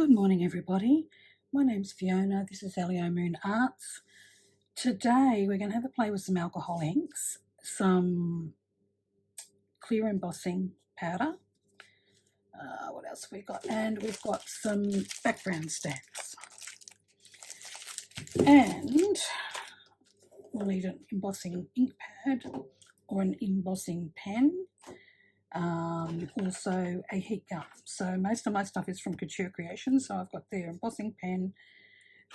Good morning, everybody. My name's Fiona. This is Elio Moon Arts. Today we're going to have a play with some alcohol inks, some clear embossing powder. What else have we got? And we've got some background stamps. And we'll need an embossing ink pad or an embossing pen. Also a heat gun. So most of my stuff is from Couture Creations. So I've got their embossing pen,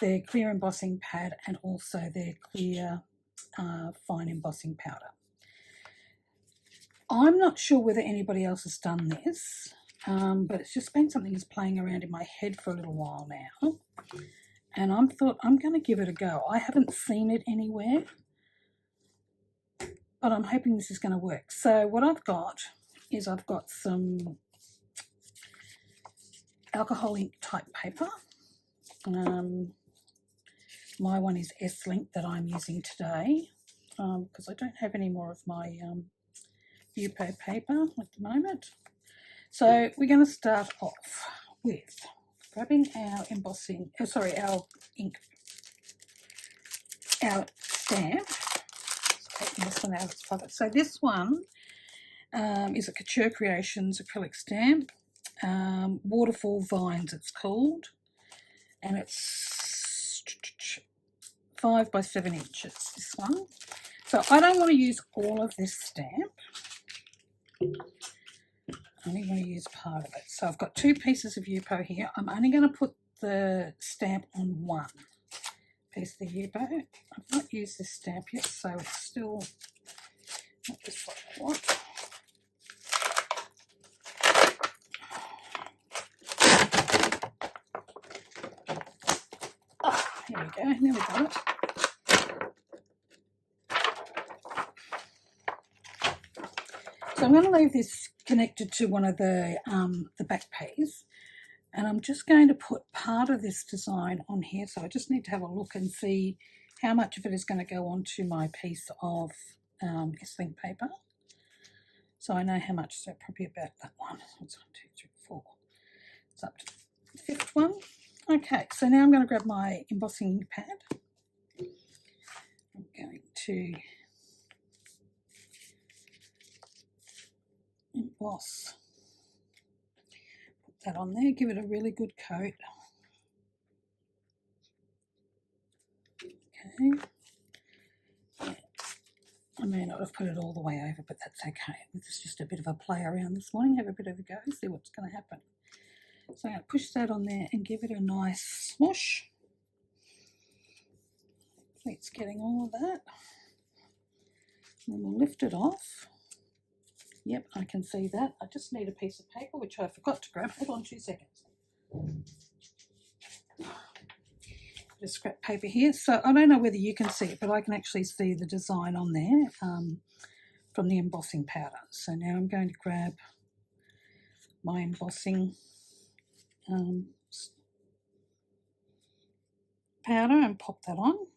their clear embossing pad, and also their clear fine embossing powder. I'm not sure whether anybody else has done this, but it's just been something that's playing around in my head for a little while now. And I thought I'm going to give it a go. I haven't seen it anywhere, but I'm hoping this is going to work. So what I've got is I've got some alcohol ink type paper. My one is S-Link that I'm using today because I don't have any more of my Yupo paper at the moment. So we're going to start off with grabbing our embossing, our ink, our stamp. Taking this one out of its pocket. So this one is a Couture Creations acrylic stamp, Waterfall Vines it's called, and it's 5 by 7 inches, this one. So I don't want to use all of this stamp. I only want to use part of it. So I've got 2 pieces of Yupo here. I'm only going to put the stamp on one piece of the Yupo. I've not used this stamp yet, so it's still not just what I want. Here we go, now we got it. So I'm going to leave this connected to one of the back pays, and I'm just going to put part of this design on here. So I just need to have a look and see how much of it is going to go onto my piece of S-Link paper. So I know how much, so probably about that one. It's 1, 2, 3, 4. It's up to the 5th one. Okay, so now I'm going to grab my embossing pad. I'm going to emboss. Put that on there, give it a really good coat. Okay. I may not have put it all the way over, but that's okay. It's just a bit of a play around this morning, have a bit of a go, see what's going to happen. So I'm going to push that on there and give it a nice smush. Hopefully it's getting all of that. And then we'll lift it off. Yep, I can see that. I just need a piece of paper, which I forgot to grab. Hold on 2 seconds. Bit of scrap paper here. So I don't know whether you can see it, but I can actually see the design on there from the embossing powder. So now I'm going to grab my embossing powder and pop that on.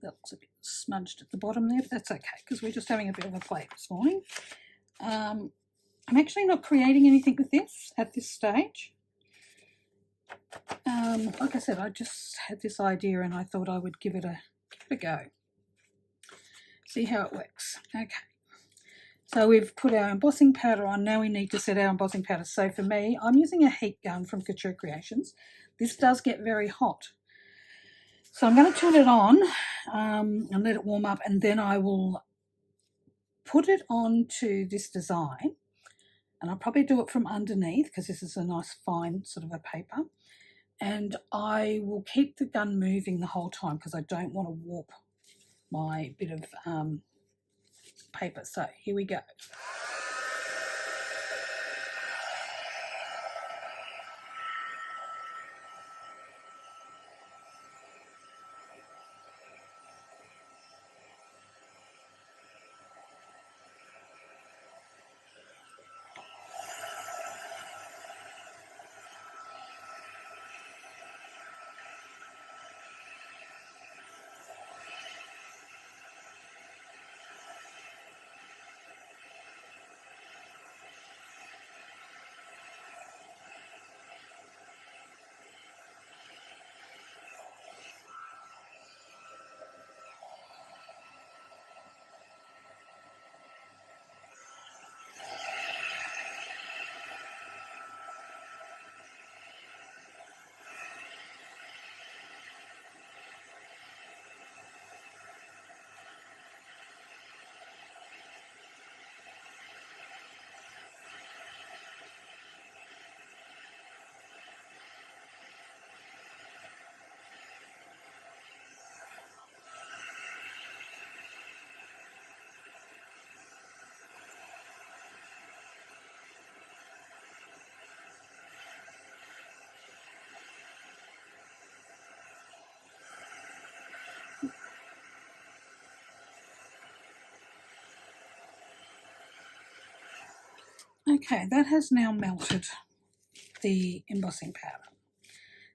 That looks a bit smudged at the bottom there, but that's okay because we're just having a bit of a play this morning. I'm actually not creating anything with this at this stage. Like I said, I just had this idea and I thought I would give it a go. See how it works. Okay. So we've put our embossing powder on. Now we need to set our embossing powder. So for me, I'm using a heat gun from Couture Creations. This does get very hot. So I'm going to turn it on and let it warm up, and then I will put it onto this design, and I'll probably do it from underneath because this is a nice fine sort of a paper, and I will keep the gun moving the whole time because I don't want to warp my bit of paper. So here we go. Okay, that has now melted the embossing powder.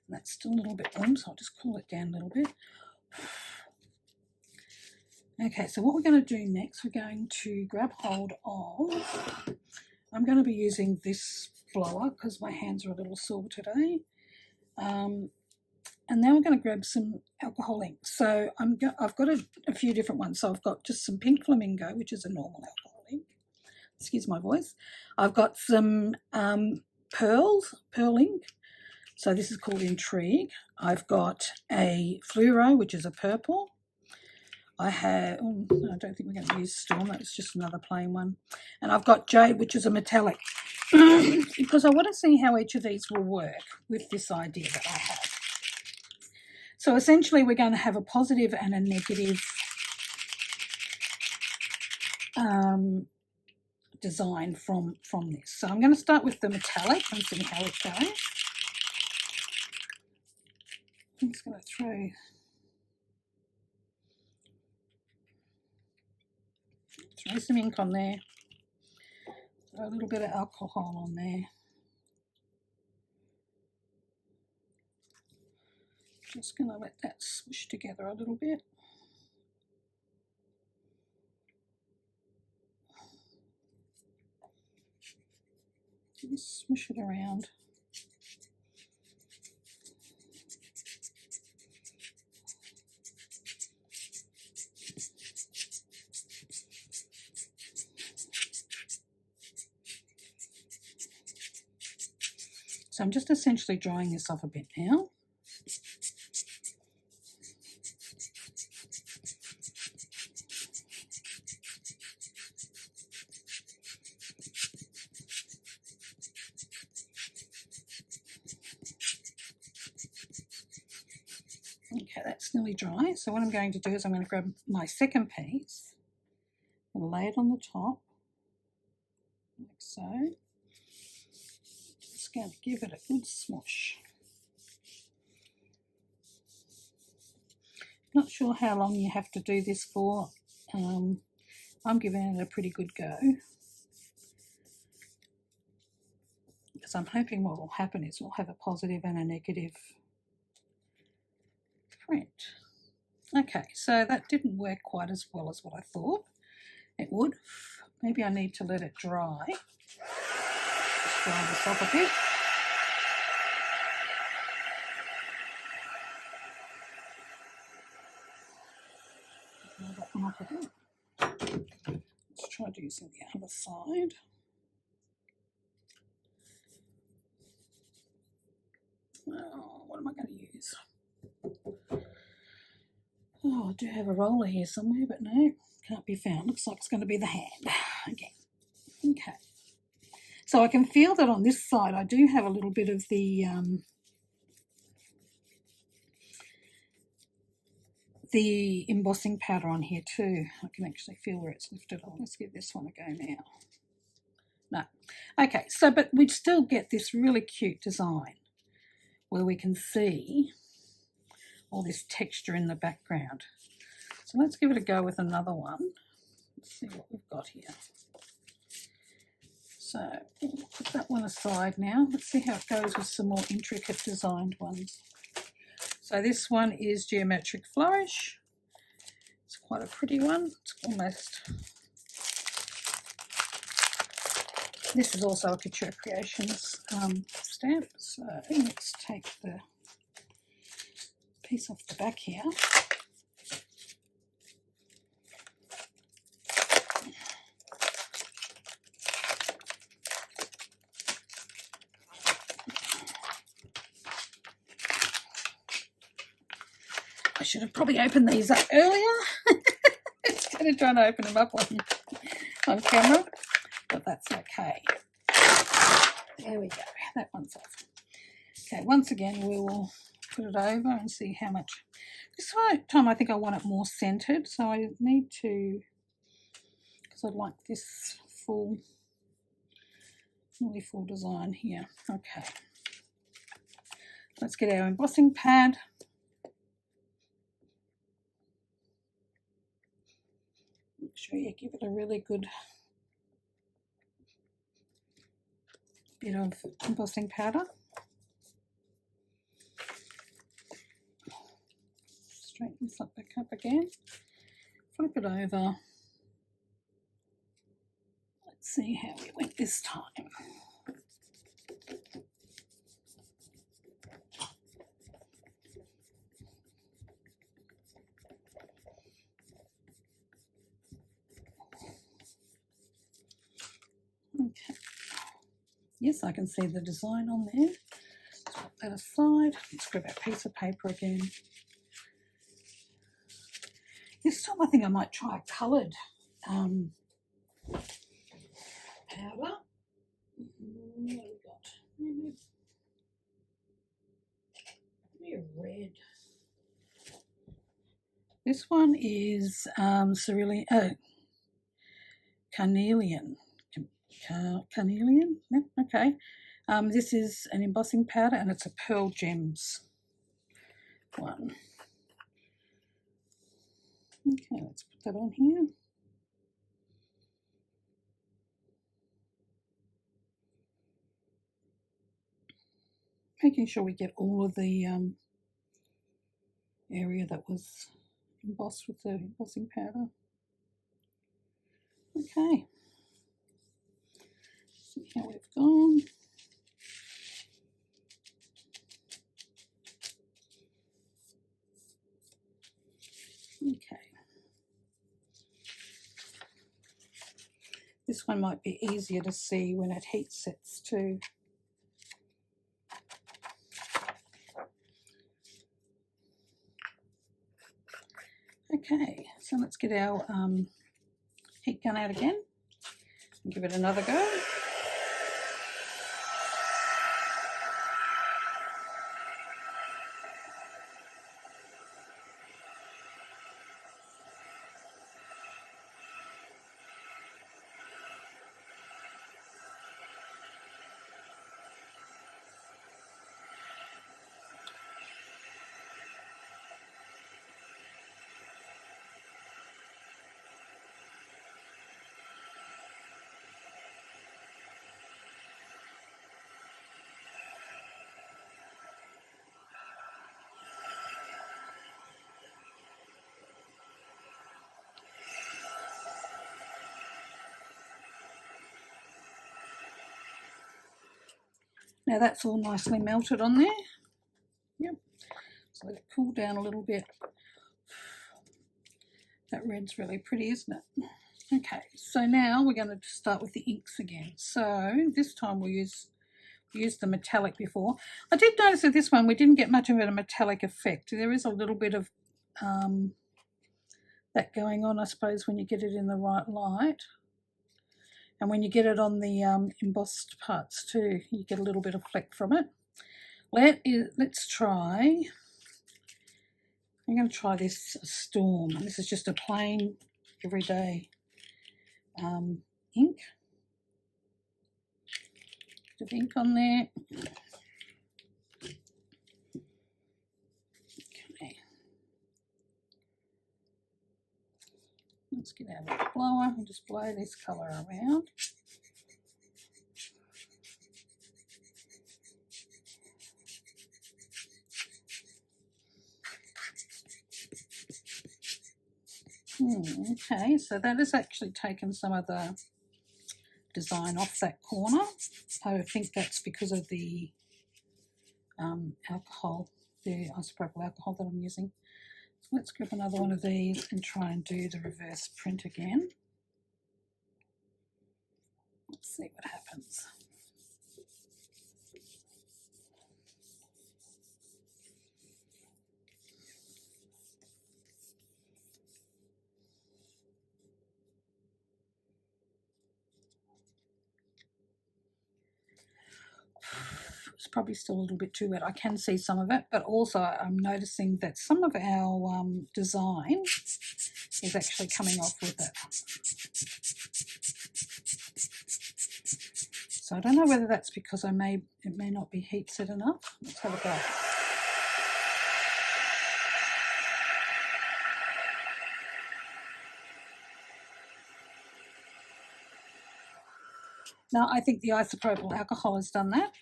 And that's still a little bit warm, so I'll just cool it down a little bit. Okay, so what we're going to do next, we're going to grab hold of, I'm going to be using this blower because my hands are a little sore today. And now we're going to grab some alcohol ink. So I've got a few different ones. So I've got just some pink flamingo, which is a normal alcohol ink. Excuse my voice. I've got some pearl ink. So this is called Intrigue. I've got a Fluro, which is a purple. I don't think we're going to use Storm. That's just another plain one. And I've got Jade, which is a metallic, because I want to see how each of these will work with this idea that I have. So essentially we're going to have a positive and a negative design from this. So I'm going to start with the metallic and see how it goes. I'm just going to throw some ink on there, throw a little bit of alcohol on there. Just going to let that smush together a little bit. Just smush it around. So I'm just essentially drying this off a bit now. Okay, that's nearly dry. So what I'm going to do is I'm going to grab my second piece and lay it on the top, like so. Just going to give it a good smush. Not sure how long you have to do this for. I'm giving it a pretty good go, because I'm hoping what will happen is we'll have a positive and a negative print. Okay, so that didn't work quite as well as what I thought it would. Maybe I need to let it dry. Just dry this off a bit. Dry that one off a bit. Let's try using the other side. Oh, what am I going to use? Oh, I do have a roller here somewhere, but no, can't be found. Looks like it's going to be the hand again. Okay. So I can feel that on this side I do have a little bit of the embossing powder on here too. I can actually feel where it's lifted on. Let's give this one a go now. No. Okay, so but we still get this really cute design where we can see all this texture in the background. So let's give it a go with another one. Let's see what we've got here. So we'll put that one aside now. Let's see how it goes with some more intricate designed ones. So this one is Geometric Flourish. It's quite a pretty one. It's almost... This is also a Couture Creations stamp. So let's take the piece off the back here. I should have probably opened these up earlier instead of trying to open them up on camera, but that's okay. There we go, that one's off. Okay, once again we will put it over and see how much. This time I think I want it more centered, so I need to, because I'd like this full, nearly full design here. Okay, let's get our embossing pad. Make sure you give it a really good bit of embossing powder. Straighten this up back up again. Flip it over. Let's see how we went this time. Okay. Yes, I can see the design on there. Let's put that aside. Let's grab our piece of paper again. This time I think I might try a coloured powder. What have we got? Maybe a red. This one is carnelian. Carnelian? Yeah, okay. This is an embossing powder and it's a Pearl Gems one. Okay, let's put that on here. Making sure we get all of the area that was embossed with the embossing powder. Okay. See how we've gone. Okay. This one might be easier to see when it heat sets too. Okay, so let's get our heat gun out again and give it another go. Now that's all nicely melted on there. Yep. So let it cool down a little bit. That red's really pretty, isn't it? Okay, so now we're going to start with the inks again. So this time we used the metallic before. I did notice that this one we didn't get much of a metallic effect. There is a little bit of that going on, I suppose, when you get it in the right light. And when you get it on the embossed parts too, you get a little bit of fleck from it. Let's try. I'm going to try this Storm. This is just a plain, everyday ink. Bit of ink on there. Okay. Let's get out the blower and just blow this colour around. Okay, so that has actually taken some of the design off that corner. I think that's because of the alcohol, the isopropyl alcohol that I'm using. So let's grab another one of these and try and do the reverse print again. Let's see what happens. It's probably still a little bit too wet. I can see some of it, but also I'm noticing that some of our design is actually coming off with it. So I don't know whether that's because it may not be heat set enough. Let's have a go. Now, I think the isopropyl alcohol has done that.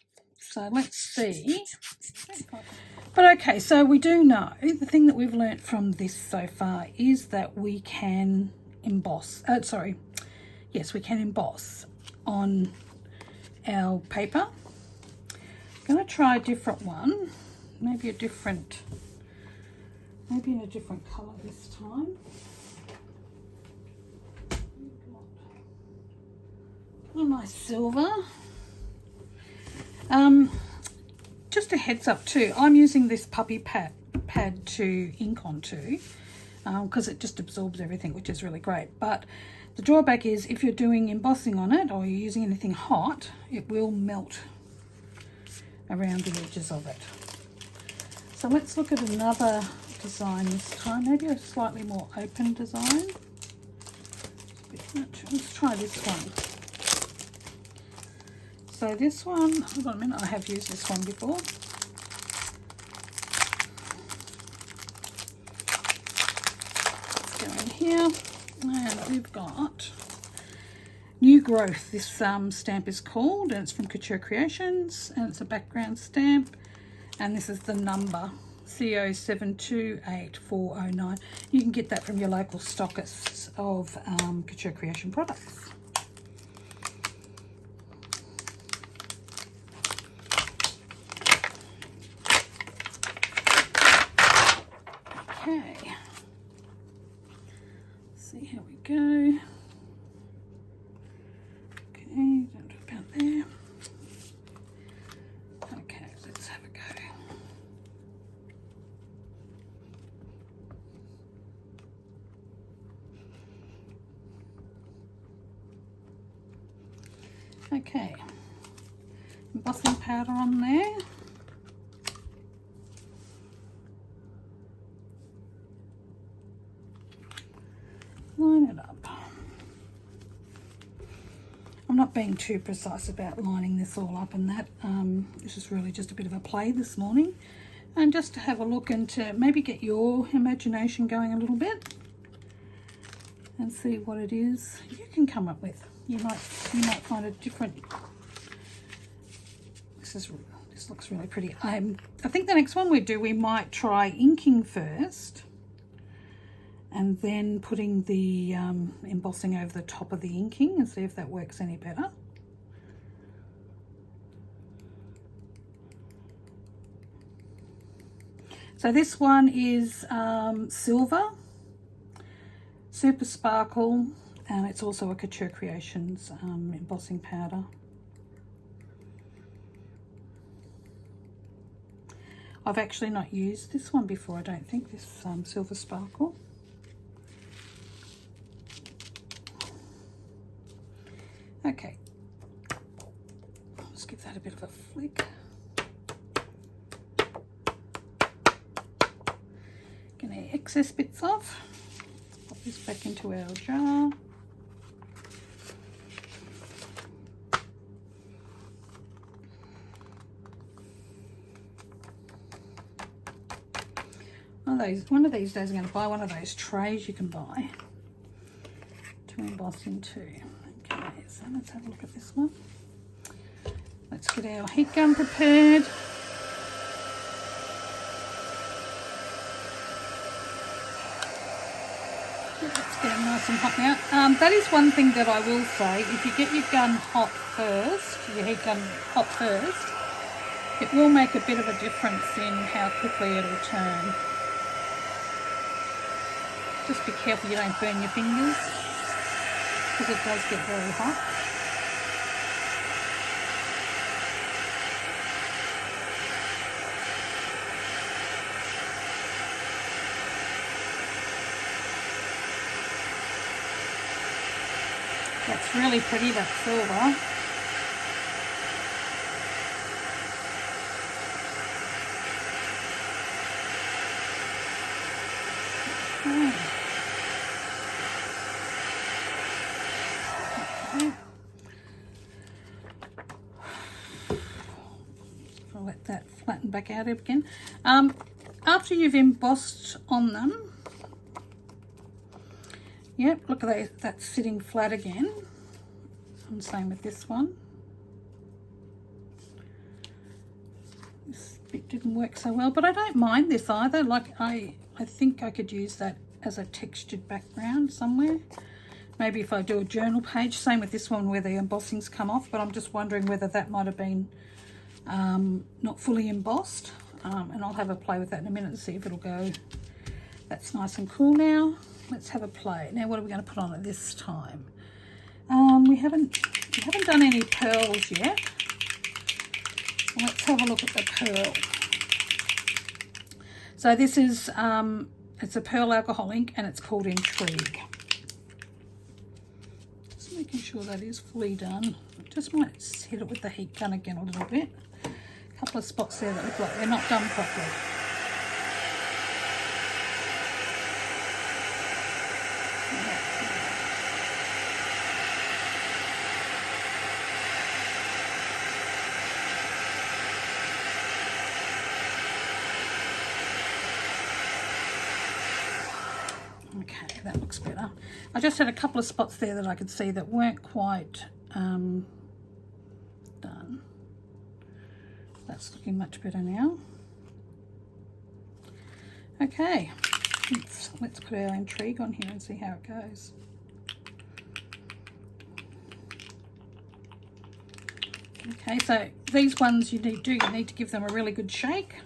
So let's see. But okay, so we do know, the thing that we've learnt from this so far is that we can emboss, yes, we can emboss on our paper. I'm going to try a different one, maybe in a different colour this time. A nice silver. Just a heads up too, I'm using this puppy pad to ink onto because it just absorbs everything, which is really great. But the drawback is if you're doing embossing on it or you're using anything hot, it will melt around the edges of it. So let's look at another design this time, maybe a slightly more open design. Let's try this one. So this one, hold on a minute, I have used this one before. Let's go in here, and we've got New Growth. This stamp is called, and it's from Couture Creations, and it's a background stamp, and this is the number CO724990. You can get that from your local stockists of Couture Creation products. Okay, see how we go. Okay, don't do about there. Okay, let's have a go. Okay, embossing powder on there. Line it up. I'm not being too precise about lining this all up and that. This is really just a bit of a play this morning, and just to have a look and to maybe get your imagination going a little bit and see what it is you can come up with. You might find a different. This looks really pretty. I think the next one we might try inking first, and then putting the embossing over the top of the inking and see if that works any better. So this one is silver, super sparkle, and it's also a Couture Creations embossing powder. I've actually not used this one before, I don't think, this silver sparkle. Okay, let's give that a bit of a flick. Get any excess bits off. Pop this back into our jar. One of these days I'm going to buy one of those trays you can buy to emboss into. Okay, so let's have a look at this one. Let's get our heat gun prepared. Let's get it nice and hot now. That is one thing that I will say. If you get your gun hot first, your heat gun hot first, it will make a bit of a difference in how quickly it'll turn. Just be careful you don't burn your fingers, because it does get very hot. That's really pretty, that silver. I'll let that flatten back out again. After you've embossed on them, yep, look at that, that's sitting flat again. And same with this one. This bit didn't work so well, but I don't mind this either. Like I think I could use that as a textured background somewhere. Maybe if I do a journal page. Same with this one where the embossings come off, but I'm just wondering whether that might have been not fully embossed. And I'll have a play with that in a minute and see if it'll go. That's nice and cool now. Let's have a play. Now what are we going to put on it this time? We haven't done any pearls yet. Let's have a look at the pearl. So this is it's a pearl alcohol ink and it's called Intrigue. Just making sure that is fully done. Just might hit it with the heat gun again a little bit. A couple of spots there that look like they're not done properly. Okay, that looks better. I just had a couple of spots there that I could see that weren't quite done. That's looking much better now. Okay, let's put our Intrigue on here and see how it goes. Okay, so these ones you need to give them a really good shake.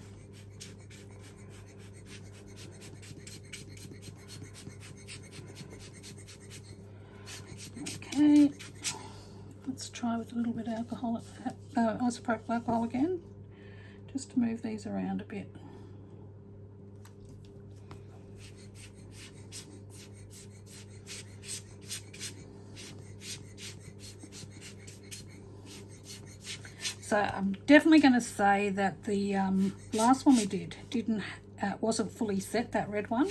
Okay, let's try with a little bit of alcohol, isopropyl alcohol again, just to move these around a bit. So I'm definitely going to say that the last one we did wasn't fully set, that red one,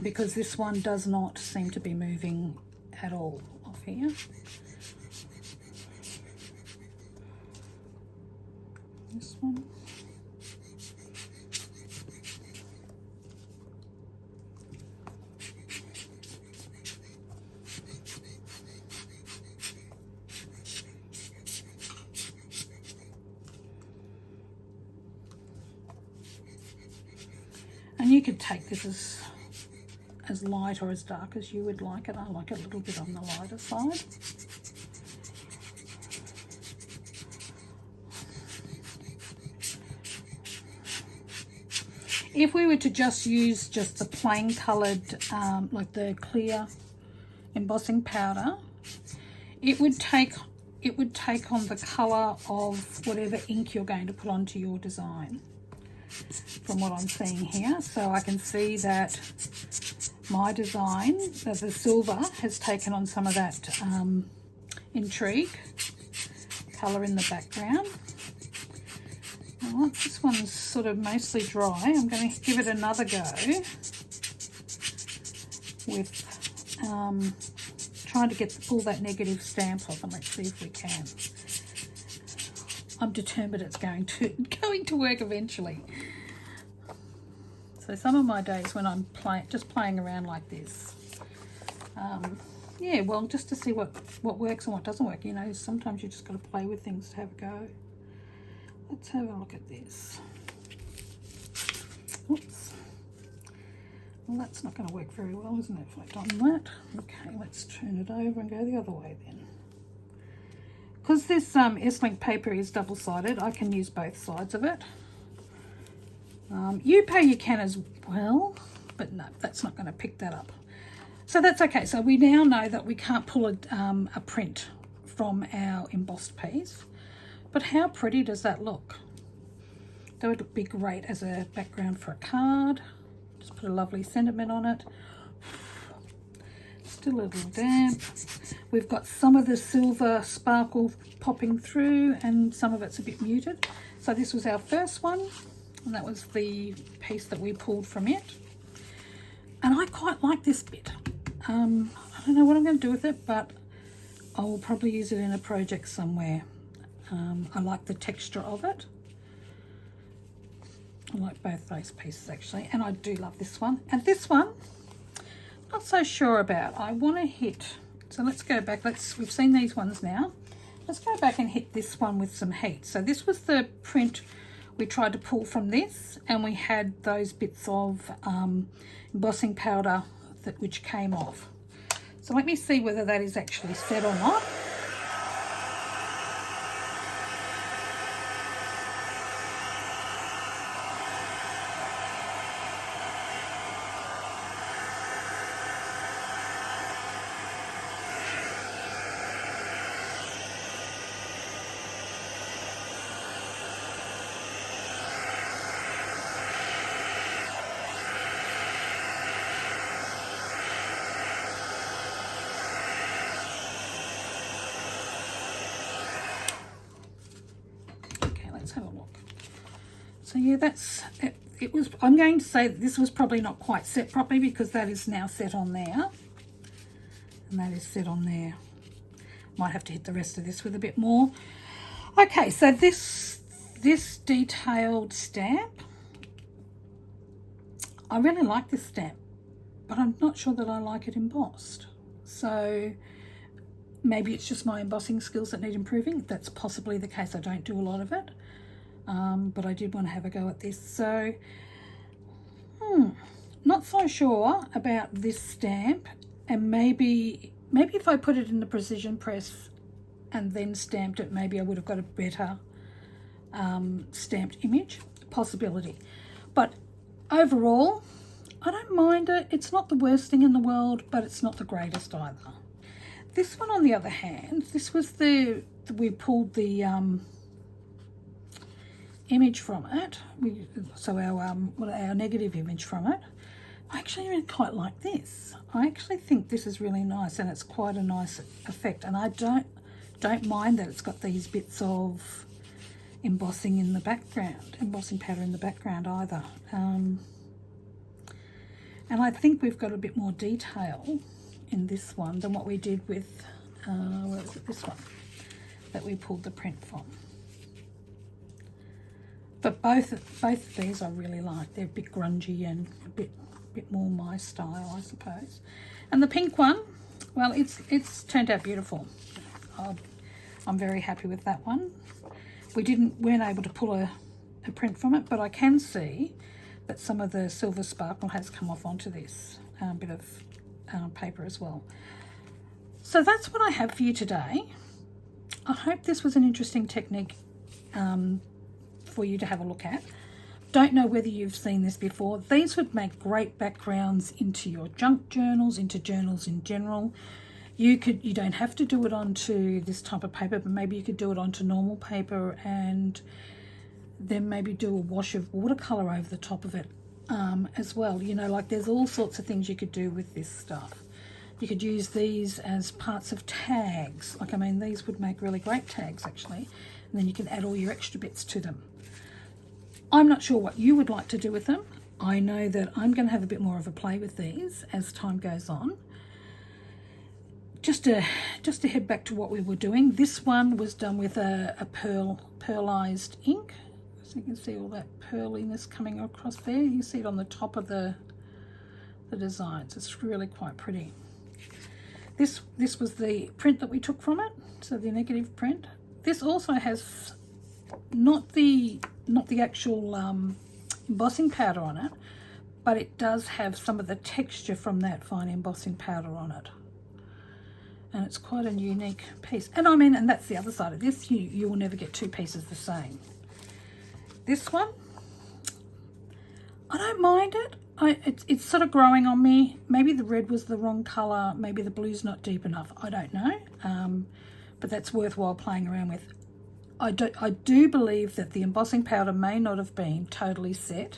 because this one does not seem to be moving at all off here. This one. And you could take this as light or as dark as you would like it. I like it a little bit on the lighter side. If we were to just use just the plain coloured, like the clear embossing powder, it would take on the colour of whatever ink you're going to put onto your design, from what I'm seeing here. So I can see that my design, that the silver has taken on some of that Intrigue colour in the background. And once this one's sort of mostly dry, I'm going to give it another go with trying to pull that negative stamp off, and let's see if we can. I'm determined it's going to work eventually. So some of my days when I'm just playing around like this, yeah, well, just to see what works and what doesn't work. You know, sometimes you just got to play with things to have a go. Let's have a look at this. Oops. Well, that's not going to work very well, isn't it, if I've done that? Okay, let's turn it over and go the other way then. Because this S-Link paper is double-sided, I can use both sides of it. You can as well, but no, that's not going to pick that up. So that's okay. So we now know that we can't pull a print from our embossed piece. But how pretty does that look? That would be great as a background for a card. Just put a lovely sentiment on it. Still a little damp. We've got some of the silver sparkle popping through and some of it's a bit muted. So this was our first one, and that was the piece that we pulled from it. And I quite like this bit. I don't know what I'm going to do with it, but I will probably use it in a project somewhere. I like the texture of it. I like both those pieces actually, and I do love this one. And this one, not so sure about. I want to hit So let's go back. We've seen these ones now. Let's go back and hit this one with some heat. So this was the print we tried to pull from this, and we had those bits of embossing powder which came off. So let me see whether that is actually set or not. Let's have a look. So yeah, that's it. It was, I'm going to say that this was probably not quite set properly, because that is now set on there, and that is set on there. Might have to hit the rest of this with a bit more. Okay, so this detailed stamp, I really like this stamp, but I'm not sure that I like it embossed. So maybe it's just my embossing skills that need improving. That's possibly the case. I don't do a lot of it. But I did want to have a go at this. So, not so sure about this stamp, and maybe if I put it in the precision press and then stamped it, maybe I would have got a better stamped image. Possibility. But overall, I don't mind it. It's not the worst thing in the world, but it's not the greatest either. This one, on the other hand, this was we pulled the image from it, so our negative image from it. I actually really quite like this. I actually think this is really nice, and it's quite a nice effect, and I don't mind that it's got these bits of embossing in the background, embossing powder in the background either. And I think we've got a bit more detail in this one than what we did with where was it, this one that we pulled the print from. But both of these I really like. They're a bit grungy and a bit more my style, I suppose. And the pink one, well, it's turned out beautiful. I'm very happy with that one. We weren't able to pull a print from it, but I can see that some of the silver sparkle has come off onto this bit of paper as well. So that's what I have for you today. I hope this was an interesting technique for you to have a look at. Don't know whether you've seen this before. These would make great backgrounds into your junk journals, into journals in general. You don't have to do it onto this type of paper, but maybe you could do it onto normal paper, and then maybe do a wash of watercolor over the top of it as well. You know, like there's all sorts of things you could do with this stuff. You could use these as parts of tags. Like, I mean, these would make really great tags actually, and then you can add all your extra bits to them. I'm not sure what you would like to do with them. I know that I'm going to have a bit more of a play with these as time goes on. Just to head back to what we were doing, this one was done with a pearlized ink. So you can see all that pearliness coming across there. You see it on the top of the designs. It's really quite pretty. This was the print that we took from it, so the negative print. This also has not the actual embossing powder on it, but it does have some of the texture from that fine embossing powder on it. And it's quite a unique piece. And I mean, and that's the other side of this. You will never get two pieces the same. This one, I don't mind it. It's sort of growing on me. Maybe the red was the wrong colour. Maybe the blue's not deep enough. I don't know. But that's worthwhile playing around with. I do believe that the embossing powder may not have been totally set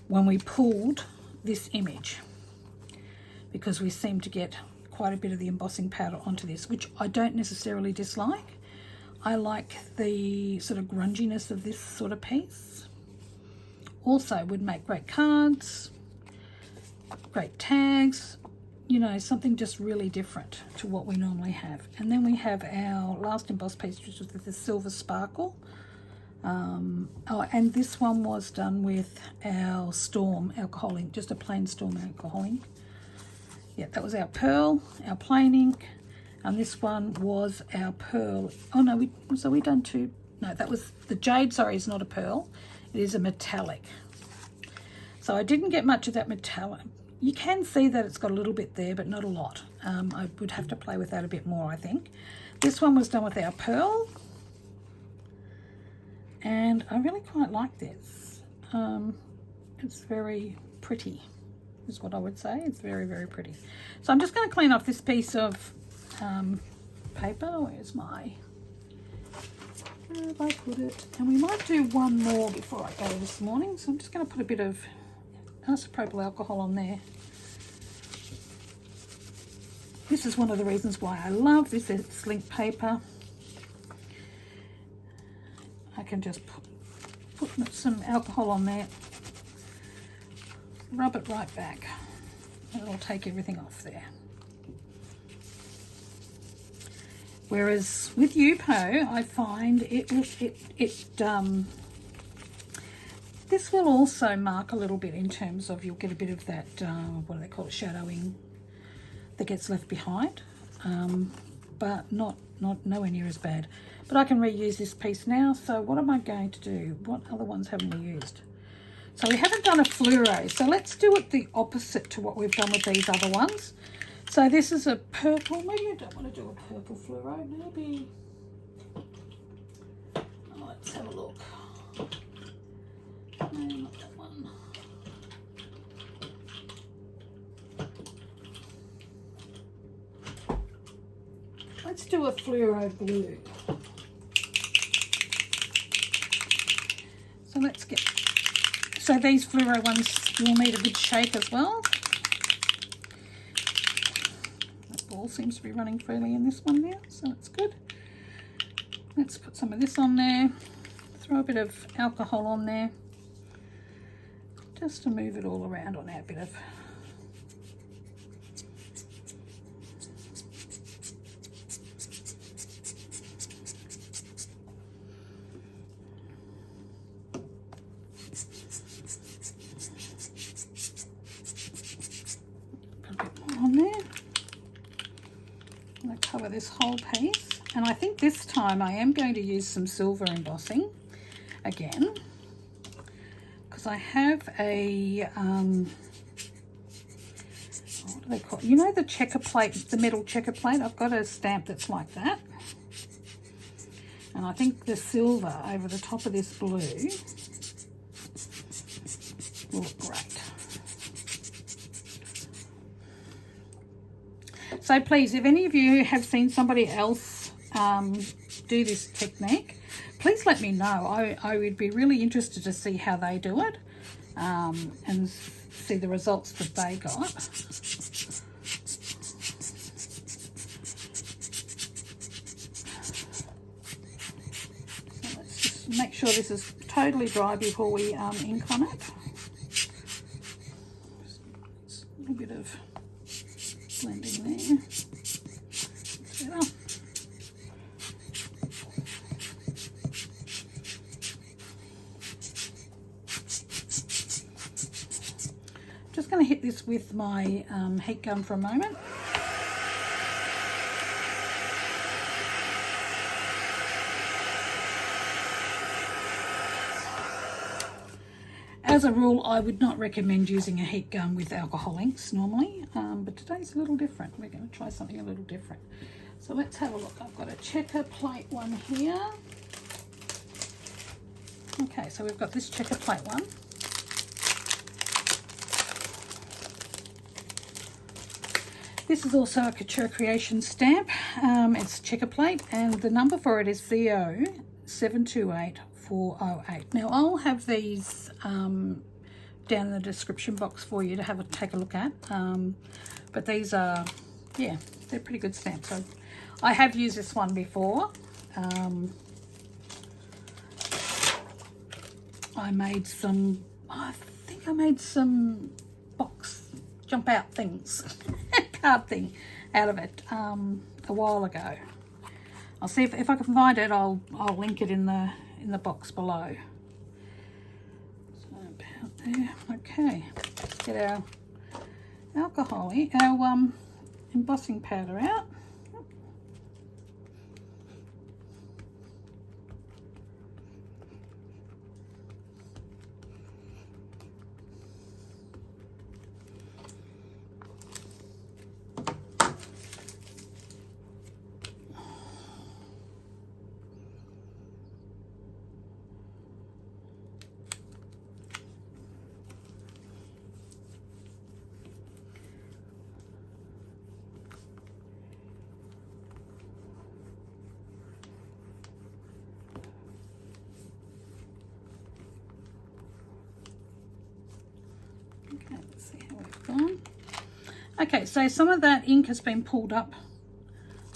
when we pulled this image, because we seem to get quite a bit of the embossing powder onto this, which I don't necessarily dislike. I like the sort of grunginess of this sort of piece. Also would make great cards, great tags, you know, something just really different to what we normally have. And then we have our last embossed piece, which was with the silver sparkle. Oh, and this one was done with our Storm alcohol ink, just a plain Storm alcohol ink. Yeah, that was our pearl, our plain ink, and this one was our pearl. Oh no, we done two. No, that was the jade. Sorry, is not a pearl. It is a metallic. So I didn't get much of that metallic. You can see that it's got a little bit there, but not a lot. I would have to play with that a bit more, I think. This one was done with our pearl, and I really quite like this. It's very pretty, is what I would say. It's very, very pretty. So I'm just going to clean off this piece of paper. Where's my... Where have I put it? And we might do one more before I go this morning. So I'm just going to put a bit of isopropyl alcohol on there. This is one of the reasons why I love this link paper. I can just put some alcohol on there, rub it right back, and it'll take everything off there. Whereas with Yupo, I find this will also mark a little bit in terms of, you'll get a bit of that, what do they call it, shadowing that gets left behind, but nowhere near as bad. But I can reuse this piece now. So what am I going to do? What other ones haven't we used? So we haven't done a fluoro, so let's do it the opposite to what we've done with these other ones. So this is a purple. Maybe I don't want to do a purple fluoro. Maybe, oh, let's have a look. No, not that one. Let's do a Fluro Blue. So let's get, so these fluoro ones will need a good shake as well. The ball seems to be running freely in this one now, so that's good. Let's put some of this on there, throw a bit of alcohol on there, just to move it all around on our bit of on there. I'm going to cover this whole piece, and I think this time I am going to use some silver embossing again, because I have a what do they call it? You know, the Checkerplatw, the metal Checkerplatw. I've got a stamp that's like that, and I think the silver over the top of this blue will look great. So please, if any of you have seen somebody else do this technique, please let me know. I would be really interested to see how they do it and see the results that they got. So let's just make sure this is totally dry before we ink on it. Just a little bit of blending there. Better. Just going to hit this with my heat gun for a moment. As a rule, I would not recommend using a heat gun with alcohol inks normally, but today's a little different. We're going to try something a little different. So let's have a look. I've got a Checkerplatw one here. Okay, so we've got this Checkerplatw one. This is also a Couture Creations stamp. It's Checkerplatw, and the number for it is CO727959. Now I'll have these down in the description box for you to take a look at. But these are, yeah, they're pretty good stamps. So I have used this one before. I made some, I think I made some box jump out things, card thing out of it a while ago. I'll see if I can find it. I'll link it in the box below. So about there. Okay, let's get our embossing powder out. Okay, let's see how we've gone. Okay, so some of that ink has been pulled up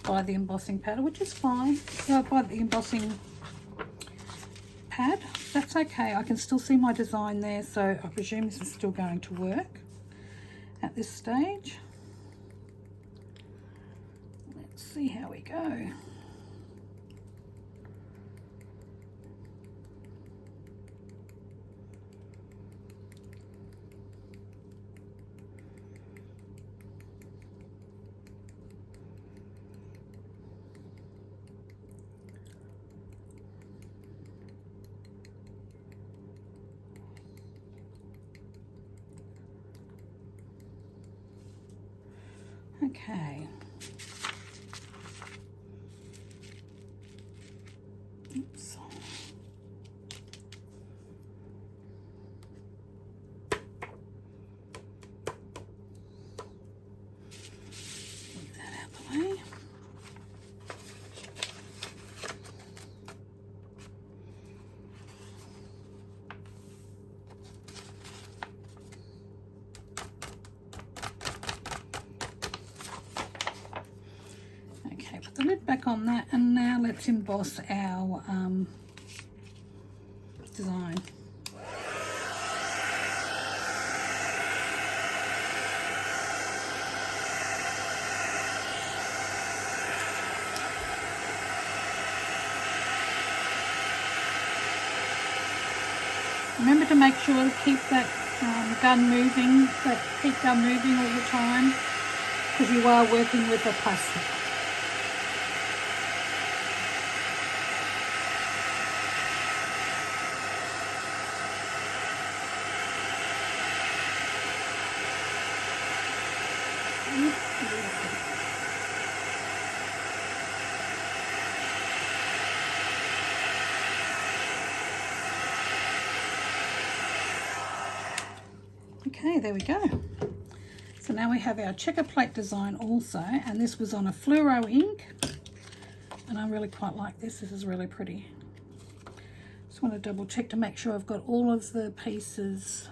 by the embossing powder, which is fine. By the embossing pad, that's okay. I can still see my design there, so I presume this is still going to work at this stage. Let's see how we go. Okay. Oops. Move that out the way. The lid back on that, and now let's emboss our design. Remember to make sure to keep that gun moving, that heat gun moving all the time, because you are working with a plastic. Okay, there we go. So now we have our Checkerplatw design also, and this was on a fluoro ink, and I really quite like this. This is really pretty. Just want to double check to make sure I've got all of the pieces.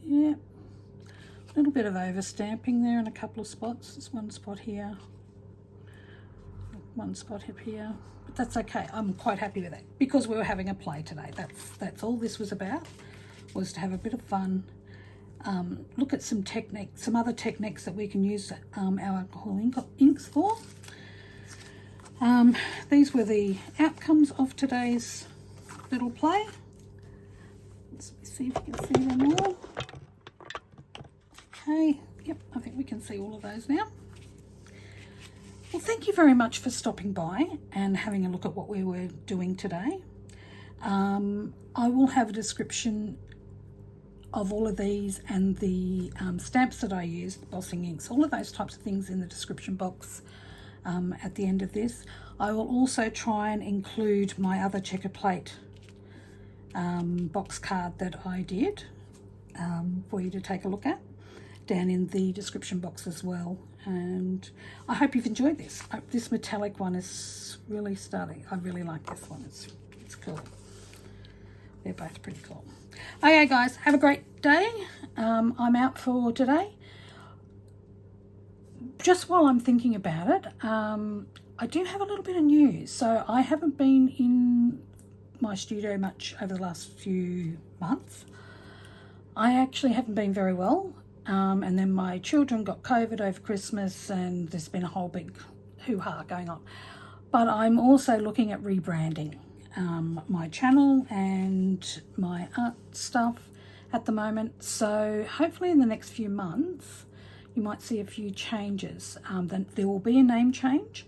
Yeah, a little bit of overstamping there in a couple of spots. There's one spot here, one spot up here, but that's okay. I'm quite happy with that because we were having a play today. That's all this was about, was to have a bit of fun, look at some techniques, some other techniques that we can use our alcohol inks for. These were the outcomes of today's little play. Let's see if we can see them all. Okay, yep, I think we can see all of those now. Well, thank you very much for stopping by and having a look at what we were doing today. I will have a description of all of these and the stamps that I used, embossing inks, all of those types of things in the description box at the end of this. I will also try and include my other Checkerplatw box card that I did for you to take a look at down in the description box as well. And I hope you've enjoyed this. This metallic one is really stunning. I really like this one. It's cool. They're both pretty cool. Okay guys, have a great day. I'm out for today. Just while I'm thinking about it, I do have a little bit of news. So I haven't been in my studio much over the last few months. I actually haven't been very well. And then my children got COVID over Christmas, and there's been a whole big hoo-ha going on. But I'm also looking at rebranding my channel and my art stuff at the moment. So hopefully in the next few months you might see a few changes. Then there will be a name change,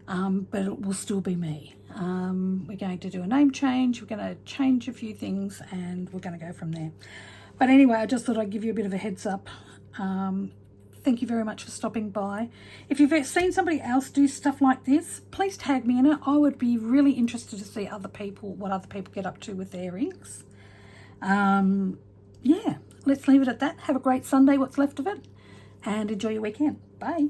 but it will still be me. We're going to do a name change, we're going to change a few things, and we're going to go from there. But anyway, I just thought I'd give you a bit of a heads up. Thank you very much for stopping by. If you've seen somebody else do stuff like this, please tag me in it. I would be really interested to see other people, what other people get up to with their inks. Yeah, let's leave it at that. Have a great Sunday, what's left of it, and enjoy your weekend. Bye.